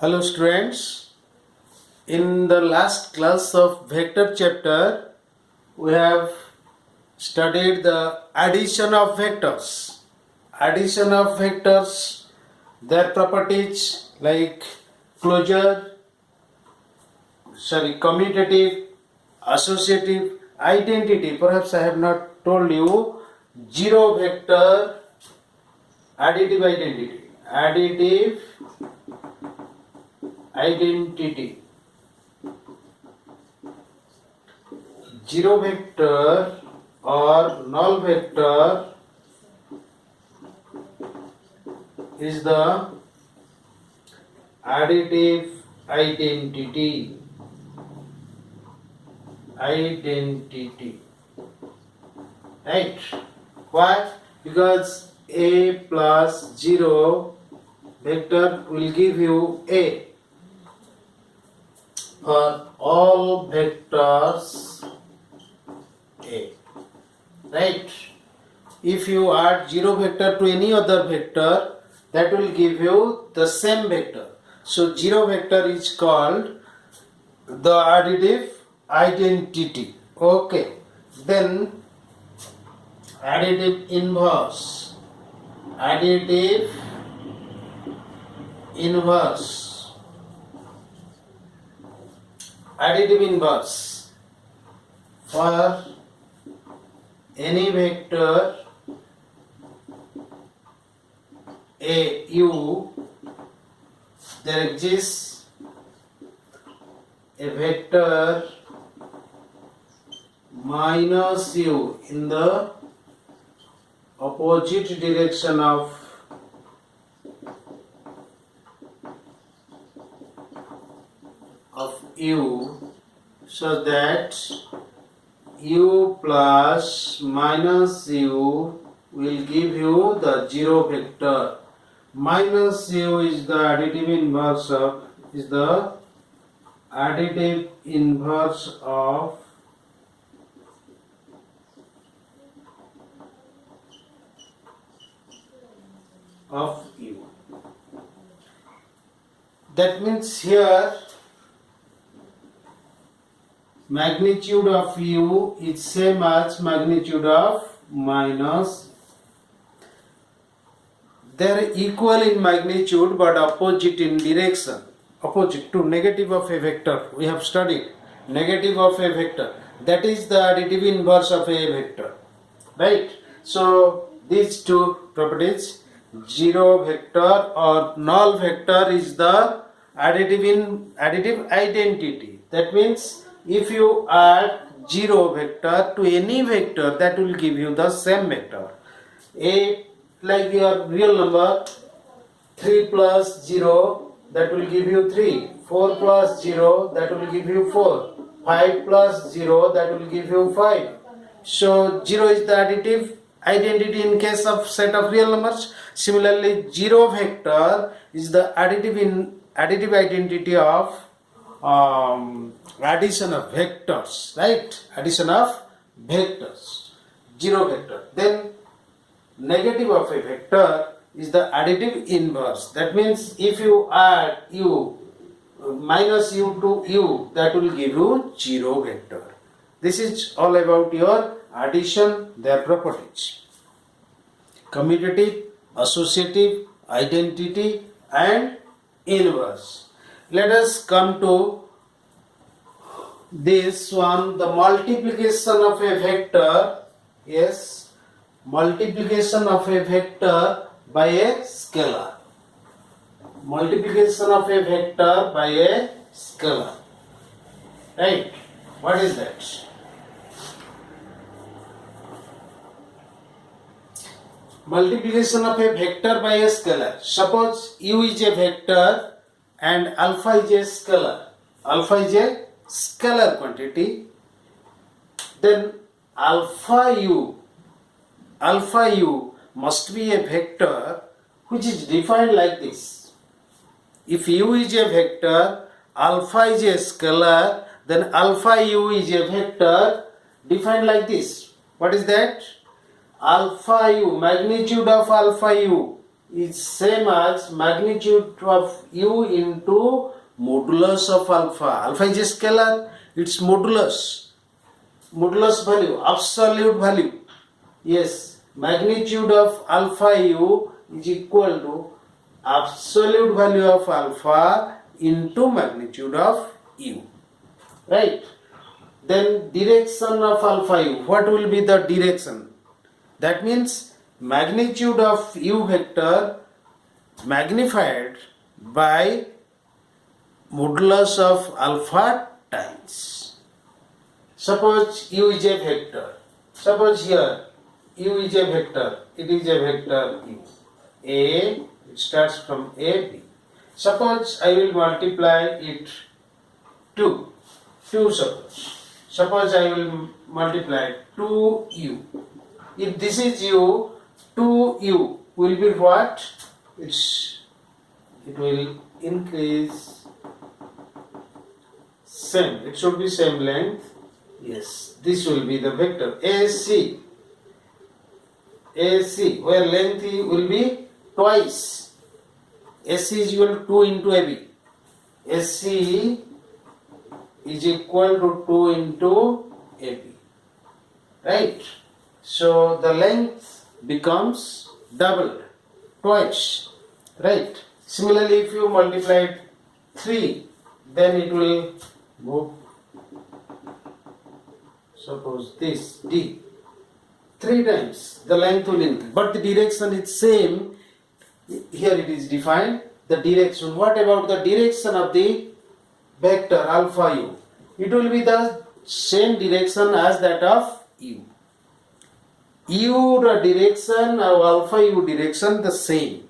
Hello students, in the last class of vector chapter we have studied the addition of vectors. Addition of vectors, their properties like closure, commutative, associative, identity. Perhaps I have not told you zero vector additive identity. Additive identity. Zero vector or null vector is the additive identity. Right? Why? Because a plus 0 vector will give you a. For all vectors a. Right? If you add 0 vector to any other vector, that will give you the same vector. So 0 vector is called the additive identity. Okay. Then additive inverse. Additive inverse. Additive inverse. For any vector a u, there exists a vector minus u in the opposite direction of u, so that u plus minus u will give you the 0 vector. Minus u is the additive inverse of u. That means here magnitude of u is same as magnitude of minus. They are equal in magnitude but opposite in direction. Opposite to negative of a vector. We have studied negative of a vector. That is the additive inverse of a vector. Right? So these two properties, 0 vector or null vector is the additive identity. That means if you add 0 vector to any vector, that will give you the same vector. A, like your real number, 3 plus 0, that will give you 3. 4 plus 0, that will give you 4. 5 plus 0, that will give you 5. So 0 is the additive identity in case of set of real numbers. Similarly, 0 vector is the additive identity of addition of vectors, right? Addition of vectors. 0 vector. Then negative of a vector is the additive inverse. That means if you add u minus u to u, that will give you 0 vector. This is all about your addition, their properties. Commutative, associative, identity and inverse. Let us come to this one, the multiplication of a vector. Yes, multiplication of a vector by a scalar. Multiplication of a vector by a scalar. Right? What is that? Multiplication of a vector by a scalar. Suppose u is a vector and alpha is a scalar. Alpha is a scalar quantity. Then alpha u must be a vector which is defined like this. If u is a vector, alpha is a scalar, then alpha u is a vector defined like this. What is that? Alpha u, magnitude of alpha u is same as magnitude of u into modulus of alpha. Alpha is a scalar, its modulus value, absolute value. Yes, magnitude of alpha u is equal to absolute value of alpha into magnitude of u. Right? Then direction of alpha u. What will be the direction? That means magnitude of u vector magnified by modulus of alpha times. Suppose u is a vector. Suppose here u is a vector. It is a vector u. A, it starts from A, B. Suppose I will multiply it 2. Suppose I will multiply 2u. If this is u, 2u will be what? It will increase same. It should be same length. Yes, this will be the vector AC, where length will be twice. AC is equal to 2 into AB. AC is equal to 2 into AB. Right? So the length becomes doubled, twice. Right? Similarly, if you multiply 3, then it will move. Suppose this D. 3 times the length will increase, but the direction is same. Here it is defined, the direction. What about the direction of the vector alpha u? It will be the same direction as that of u. U the direction of alpha u direction the same.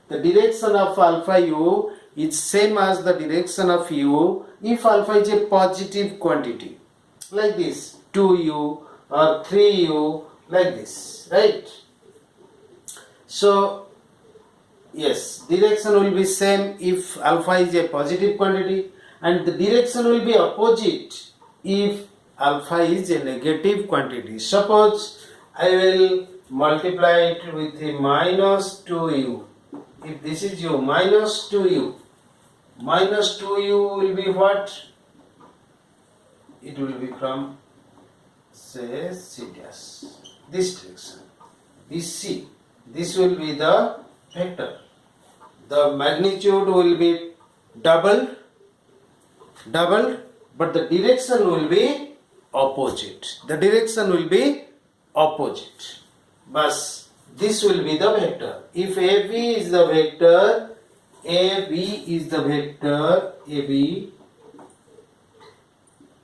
The direction of alpha u is same as the direction of u if alpha is a positive quantity. Like this, 2u or 3u, like this, right? So yes, direction will be same if alpha is a positive quantity, and the direction will be opposite if alpha is a negative quantity. Suppose I will multiply it with a minus 2u. If this is u, minus 2u. Minus 2u will be what? It will be from, say, C dash. This direction. This C. This will be the vector. The magnitude will be doubled, but the direction will be opposite. The direction will be opposite. But this will be the vector. If AB is the vector, AB is the vector, AB,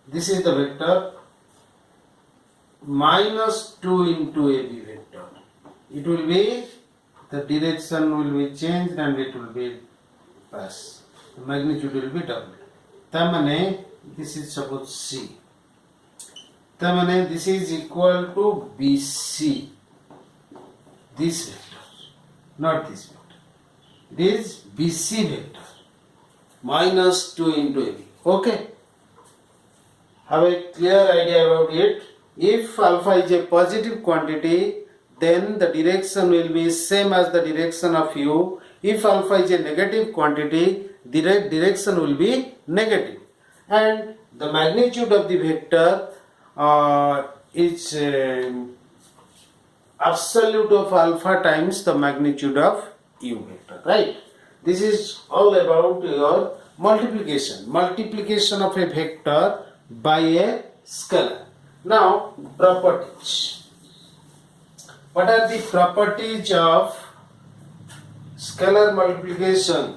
this is the vector, minus 2 into AB vector. It will be, the direction will be changed and it will be plus. The magnitude will be doubled. Tamane, this is suppose C. Tamane, this is equal to BC. This vector, not this vector. It is BC vector. Minus 2 into AB. Okay. Have a clear idea about it. If alpha is a positive quantity, then the direction will be same as the direction of u. If alpha is a negative quantity, the direction will be negative. And the magnitude of the vector is absolute of alpha times the magnitude of u vector. Right? This is all about your multiplication. Multiplication of a vector by a scalar. Now, properties. What are the properties of scalar multiplication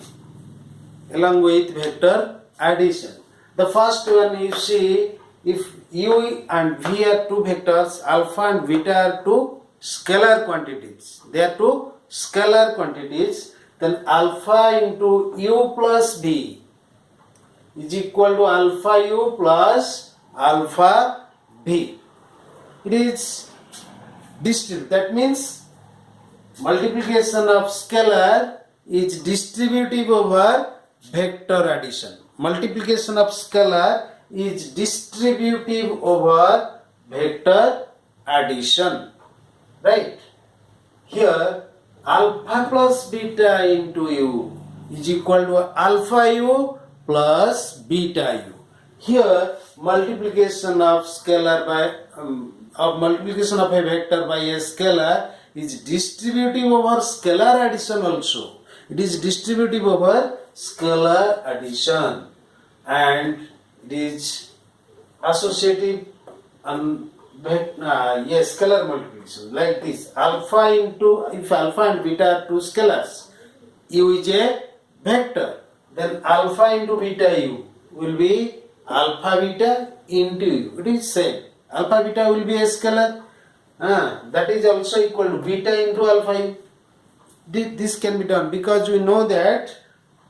along with vector addition? The first one, you see, if u and v are two vectors, alpha and beta are two scalar quantities. They are two scalar quantities. Then alpha into u plus v is equal to alpha u plus alpha v. It is distributive. That means multiplication of scalar is distributive over vector addition. Multiplication of scalar is distributive over vector addition. Right? Here alpha plus beta into u is equal to alpha u plus beta u. Here multiplication of scalar by multiplication of a vector by a scalar is distributive over scalar addition also. It is distributive over scalar addition, and it is associative and yes, scalar multiplication like this. Alpha into, if alpha and beta are two scalars, u is a vector, then alpha into beta u will be alpha beta into u. It is same. Alpha beta will be a scalar. That is also equal to beta into alpha u. This can be done because we know that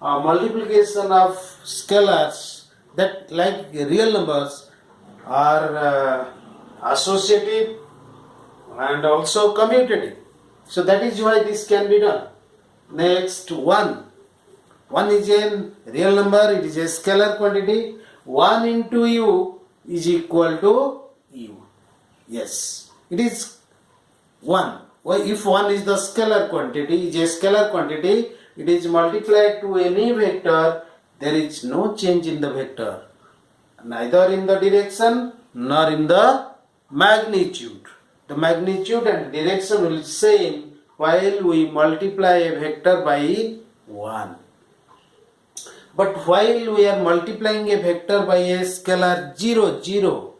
multiplication of scalars, that like real numbers, are associative and also commutative. So that is why this can be done. Next, 1. 1 is a real number, it is a scalar quantity. 1 into u is equal to u. Yes, it is 1. If 1 is the scalar quantity, is a scalar quantity, it is multiplied to any vector, there is no change in the vector, neither in the direction nor in the magnitude. The magnitude and direction will be same while we multiply a vector by 1. But while we are multiplying a vector by a scalar 0, 0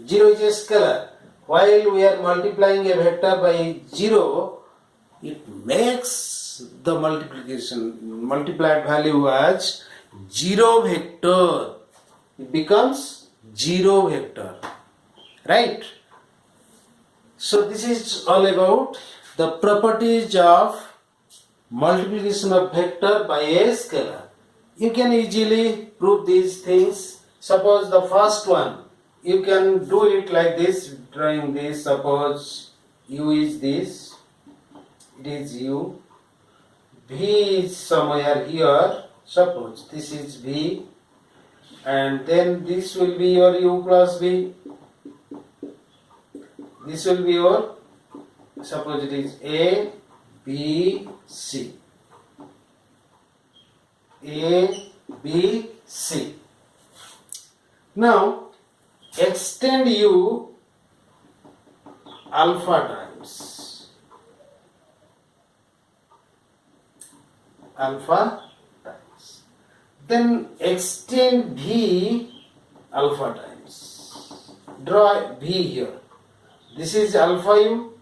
is a scalar. While we are multiplying a vector by 0, it makes the multiplied value as 0 vector. It becomes 0 vector. Right? So this is all about the properties of multiplication of vector by a scalar. You can easily prove these things. Suppose the first one, you can do it like this, drawing this. Suppose u is this, it is u, v is somewhere here, suppose this is v, and then this will be your u plus v. This will be your, suppose it is a, b, c. A, B, C. Now extend u alpha times. Then extend v alpha times. Draw v here. This is alpha u.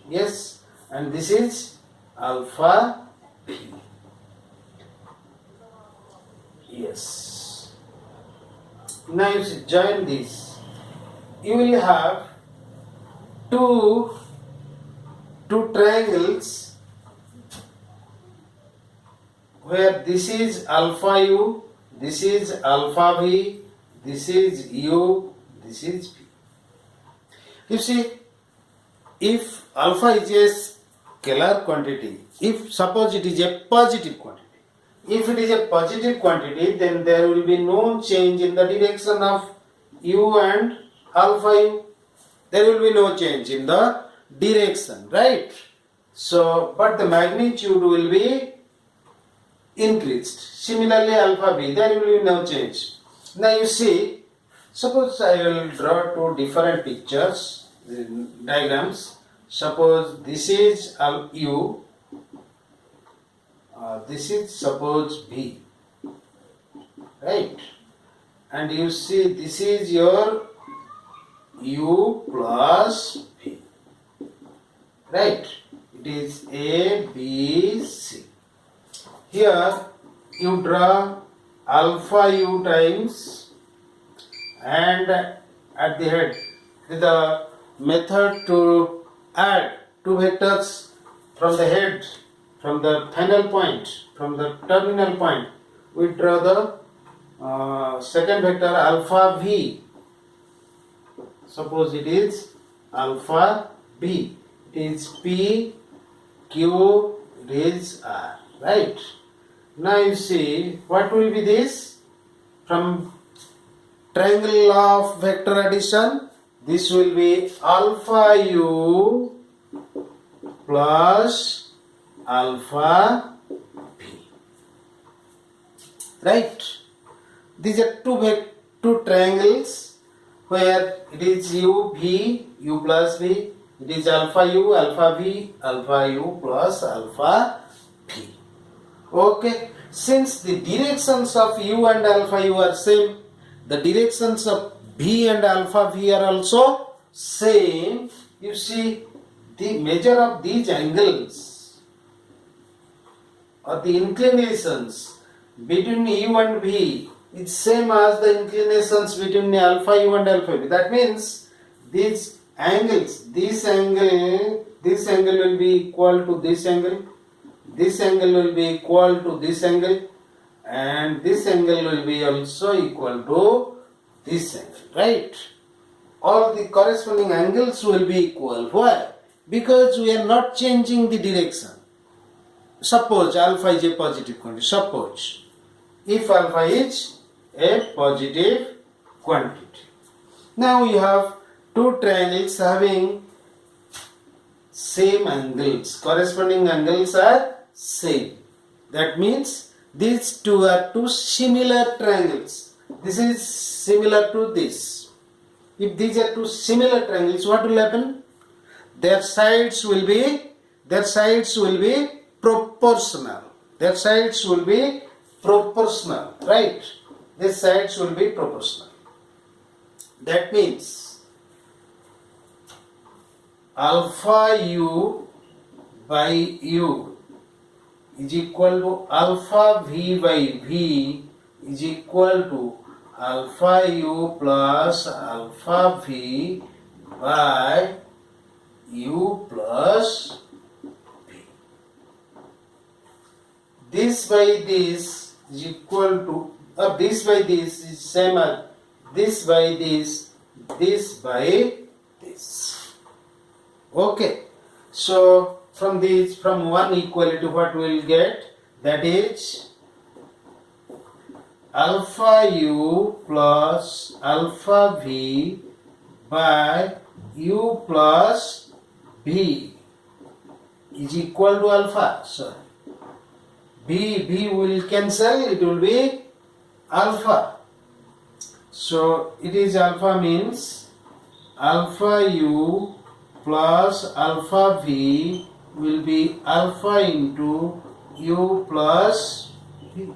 Yes. And this is alpha v. Yes. Now you see, join this. You will have two triangles where this is alpha u, this is alpha v, this is u, this is v. You see, if alpha is a scalar quantity, if suppose it is a positive quantity, if it is a positive quantity, then there will be no change in the direction of u and alpha u. There will be no change in the direction, right? So, but the magnitude will be increased. Similarly, alpha b, there will be no change. Now you see, suppose I will draw two different pictures, diagrams. Suppose this is u. This is suppose V, right? And you see this is your U plus V, right? It is A, B, C. Here you draw alpha U times, and at the head, the method to add two vectors from the head, from the final point, from the terminal point, we draw the second vector alpha v. Suppose it is alpha b. It is p, q, it is r. Right? Now you see what will be this? From triangle of vector addition, this will be alpha u plus alpha v. Right? These are two triangles where it is u v, u plus v. It is alpha u, alpha v, alpha u plus alpha v. Okay. Since the directions of u and alpha u are same, the directions of v and alpha v are also same. You see, the measure of these angles or the inclinations between u and v is same as the inclinations between alpha u and alpha v. That means these angles, this angle will be equal to this angle, this angle will be equal to this angle, and this angle will be also equal to this angle, right? All the corresponding angles will be equal. Why? Because we are not changing the direction. Suppose alpha is a positive quantity. Suppose if alpha is a positive quantity. Now we have two triangles having same angles. Corresponding angles are same. That means these two are two similar triangles. This is similar to this. If these are two similar triangles, what will happen? Their sides will be proportional. Their sides will be proportional, right? Their sides will be proportional. That means alpha u by u is equal to alpha v by v is equal to alpha u plus alpha v by u plus v. This by this is equal to this by this is same as this by this by this. Okay. So from one equality what we will get, that is alpha u plus alpha v by u plus v is equal to alpha. So v will cancel, it will be alpha. So it is alpha means alpha u plus alpha v will be alpha into u plus v.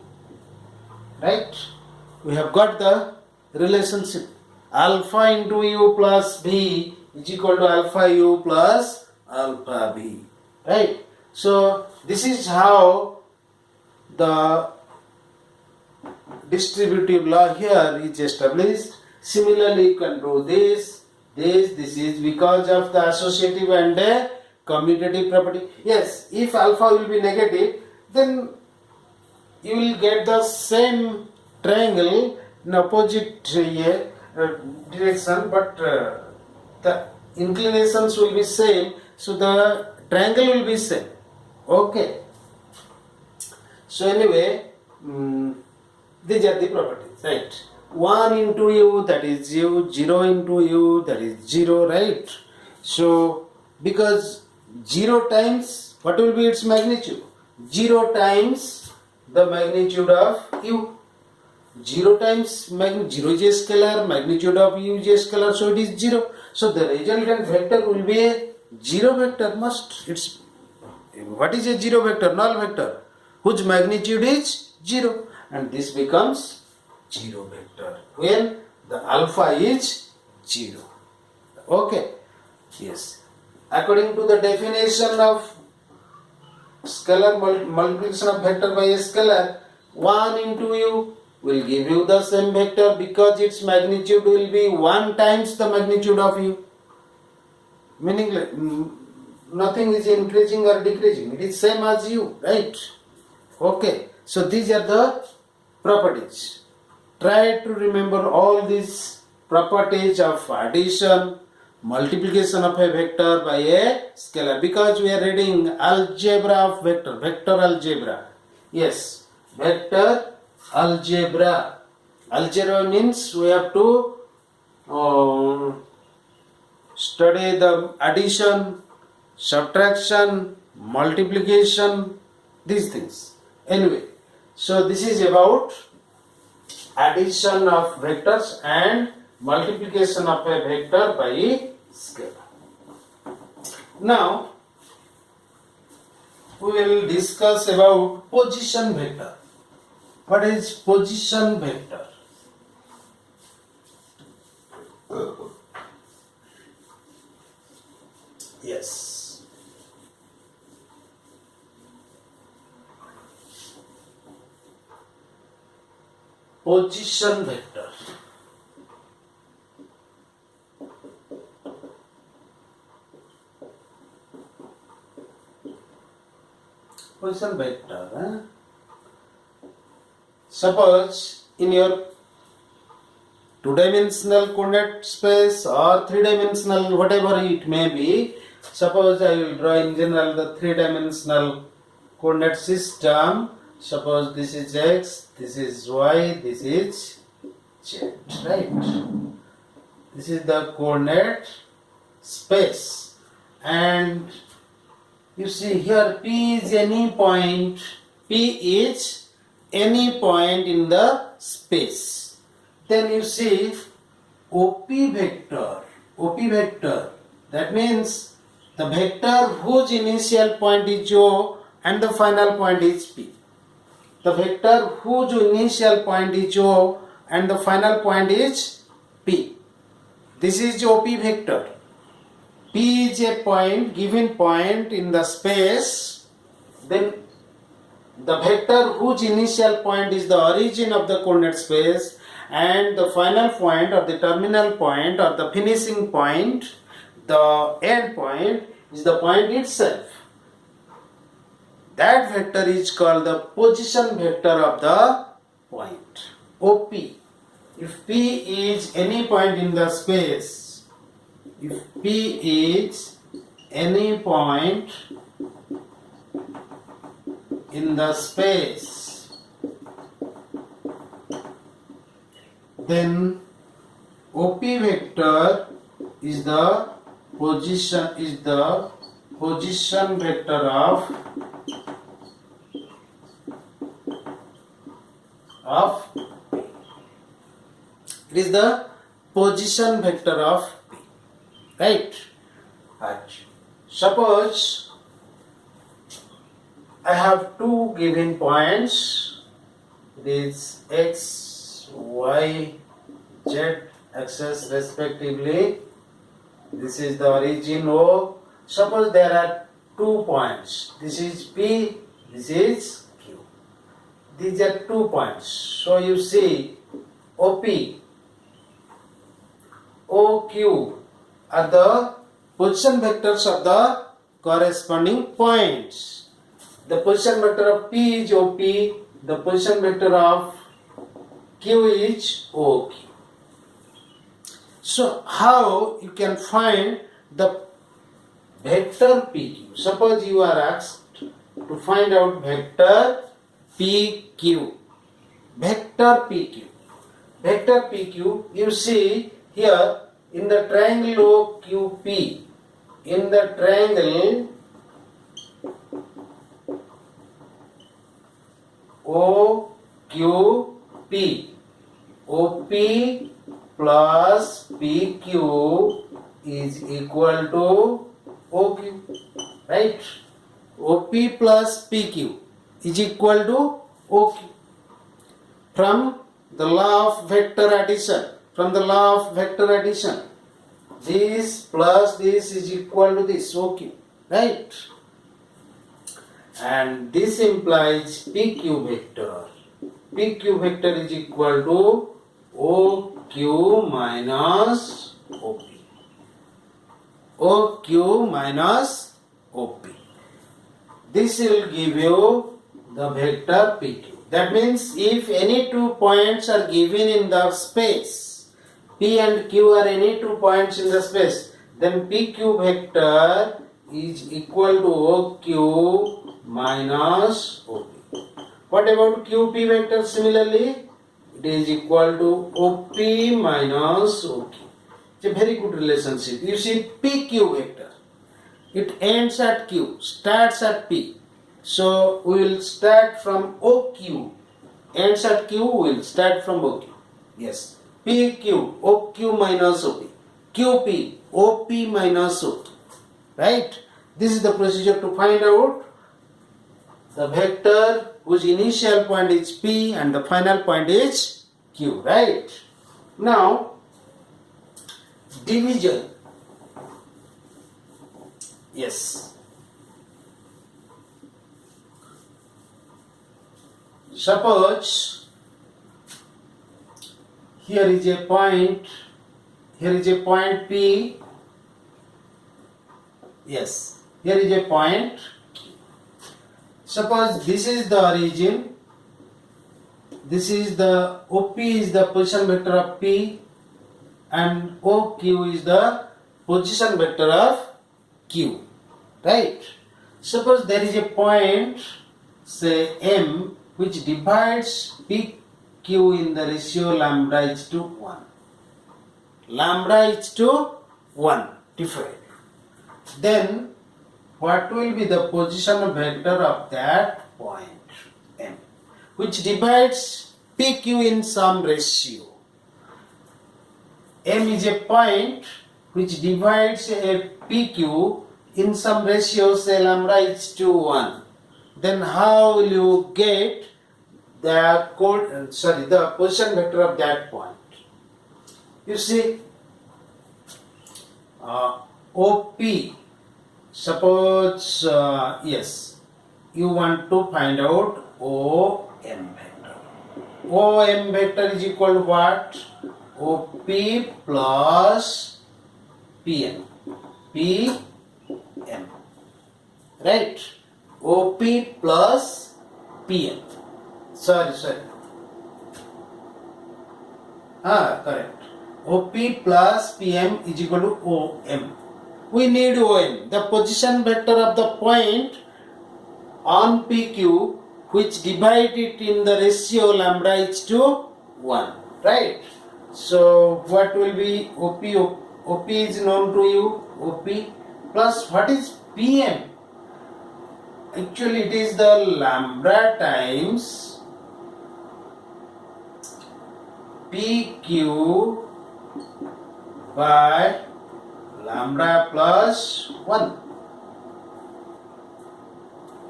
Right? We have got the relationship. Alpha into u plus v is equal to alpha u plus alpha v. Right? So this is how the distributive law here is established. Similarly, you can do this is because of the associative and the commutative property. Yes, if alpha will be negative, then you will get the same triangle in opposite direction, but the inclinations will be same, so the triangle will be same. Okay. So anyway, these are the properties, right? 1 into u, that is u, 0 into u, that is 0, right? So because 0 times, what will be its magnitude? 0 times the magnitude of u. 0 times 0 is a scalar, magnitude of u is a scalar, so it is 0. So the resultant vector will be a 0 vector. What is a 0 vector? Null vector, whose magnitude is 0, and this becomes 0 vector when the alpha is 0. Okay. Yes. According to the definition of scalar multiplication of vector by a scalar, 1 into u will give you the same vector because its magnitude will be 1 times the magnitude of u. Meaning nothing is increasing or decreasing. It is same as u, right? Okay. So these are the properties. Try to remember all these properties of addition, multiplication of a vector by a scalar, because we are reading algebra of vector algebra. Yes, vector algebra. Algebra means we have to study the addition, subtraction, multiplication, these things. Anyway, so this is about addition of vectors and multiplication of a vector by scalar. Now we will discuss about position vector. What is position vector? Yes. Position vector. Position vector. Suppose in your two-dimensional coordinate space or three-dimensional, whatever it may be, suppose I will draw in general the three-dimensional coordinate system. Suppose this is x, this is y, this is z, right? This is the coordinate space, and you see here P is any point. P is any point in the space. Then you see OP vector. OP vector. That means the vector whose initial point is O and the final point is P. The vector whose initial point is O and the final point is P. This is OP vector. P is a point, given point in the space. Then the vector whose initial point is the origin of the coordinate space and the final point or the terminal point or the finishing point, the end point is the point itself. That vector is called the position vector of the point, OP. If P is any point in the space, if P is any point in the space, then OP vector is the position vector of it is the position vector of P, right? Suppose I have two given points, it is x, y, z axis respectively. This is the origin O. Suppose there are 2 points. This is P, this is Q. These are 2 points. So you see OP, OQ are the position vectors of the corresponding points. The position vector of P is OP, the position vector of Q is OQ. So how you can find the vector PQ? Suppose you are asked to find out vector PQ. Vector PQ. Vector PQ, you see here in the triangle OQP, in the triangle OQP, OP plus PQ is equal to OQ, right? OP plus PQ is equal to OQ. From the law of vector addition, this plus this is equal to this, OQ, right? And this implies PQ vector. PQ vector is equal to OQ minus OP. OQ minus OP. This will give you the vector PQ. That means if any 2 points are given in the space, P and Q are any 2 points in the space, then PQ vector is equal to OQ minus OP. What about QP vector? Similarly, it is equal to OP minus OQ. It's a very good relationship. You see PQ vector. It ends at Q, starts at P. So we will start from OQ. Ends at Q, we will start from OQ. Yes. PQ, OQ minus OP. QP, OP minus OP. Right? This is the procedure to find out the vector whose initial point is P and the final point is Q. Right? Now, division. Yes. Suppose here is a point P. Yes, here is a point. Suppose this is the origin. This is the OP is the position vector of P and OQ is the position vector of Q. Right? Suppose there is a point, say M, which divides PQ in the ratio lambda is to 1. Lambda is to 1 divided. Then what will be the position vector of that point M, which divides PQ in some ratio? M is a point which divides a PQ in some ratio, say lambda is to 1. Then how will you get the position vector of that point? You see, OP, suppose, yes, you want to find out OM vector. OM vector is equal to what? OP plus PM. PM. Right? OP plus PM. Sorry. Correct. OP plus PM is equal to OM. We need OM, the position vector of the point on PQ which divide it in the ratio lambda is to 1. Right? So what will be OP? OP is known to you. OP plus what is PM? Actually it is the lambda times PQ by lambda plus 1.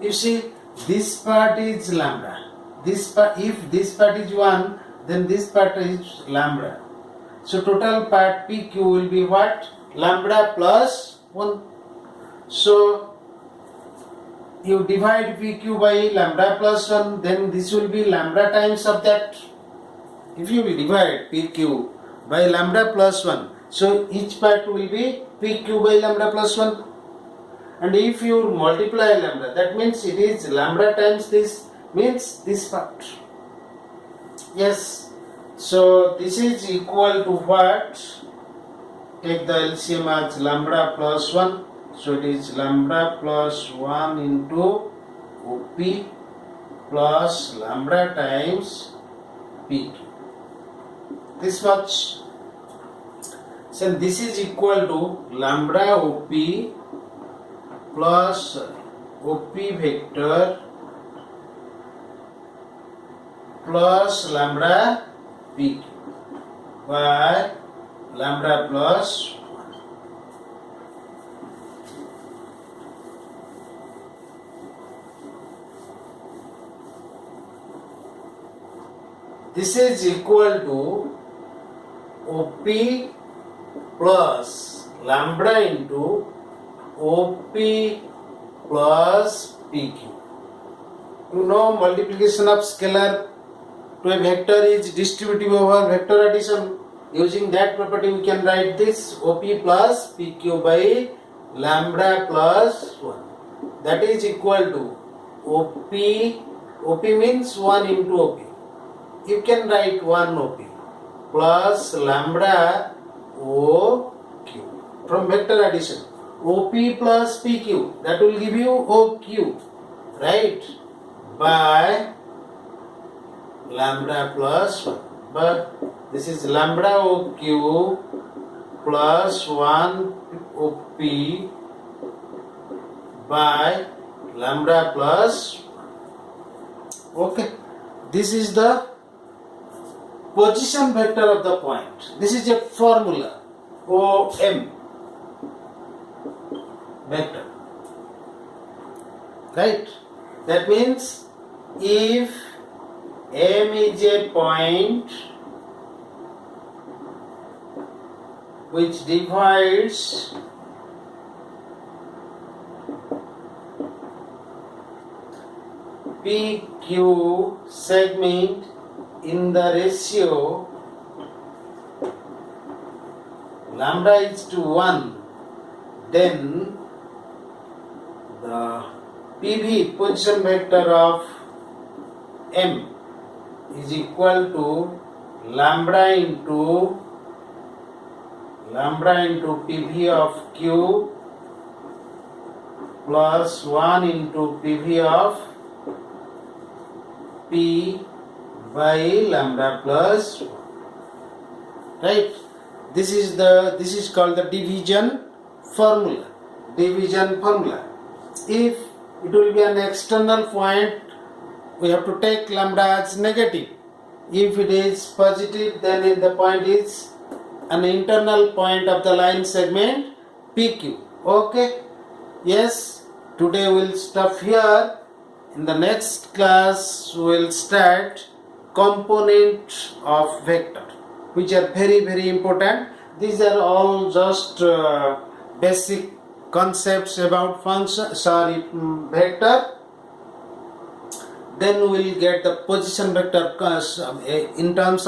You see, this part is lambda. This part, if this part is 1, then this part is lambda. So total part PQ will be what? Lambda plus 1. So you divide PQ by lambda plus 1, then this will be lambda times of that. If you will divide PQ by lambda plus 1, so each part will be PQ by lambda plus 1. And if you multiply lambda, that means it is lambda times this, means this part. Yes. So this is equal to what? Take the LCM as lambda plus 1. So it is lambda plus 1 into OP plus lambda times PQ. This much. So this is equal to lambda OP plus OP vector plus lambda PQ by lambda plus 1. This is equal to OP plus lambda into OP plus PQ. You know, multiplication of scalar to a vector is distributive over vector addition. Using that property we can write this OP plus PQ by lambda plus 1. That is equal to OP means 1 into OP. You can write 1 OP plus lambda OQ from vector addition. OP plus PQ, that will give you OQ, right? By lambda plus 1. But this is lambda OQ plus 1 OP by lambda plus. Okay, this is the position vector of the point. This is a formula, OM vector, right? That means if M is a point which divides PQ segment in the ratio lambda is to 1, then the PV, position vector of M, is equal to lambda into PV of Q plus 1 into PV of P by lambda plus 1. Right? This is called the division formula. Division formula. If it will be an external point, we have to take lambda as negative. If it is positive, then the point is an internal point of the line segment PQ. Okay? Yes, today we'll stop here. In the next class, we'll start component of vector, which are very, very important. These are all just basic concepts about vector. Then we'll get the position vector in terms of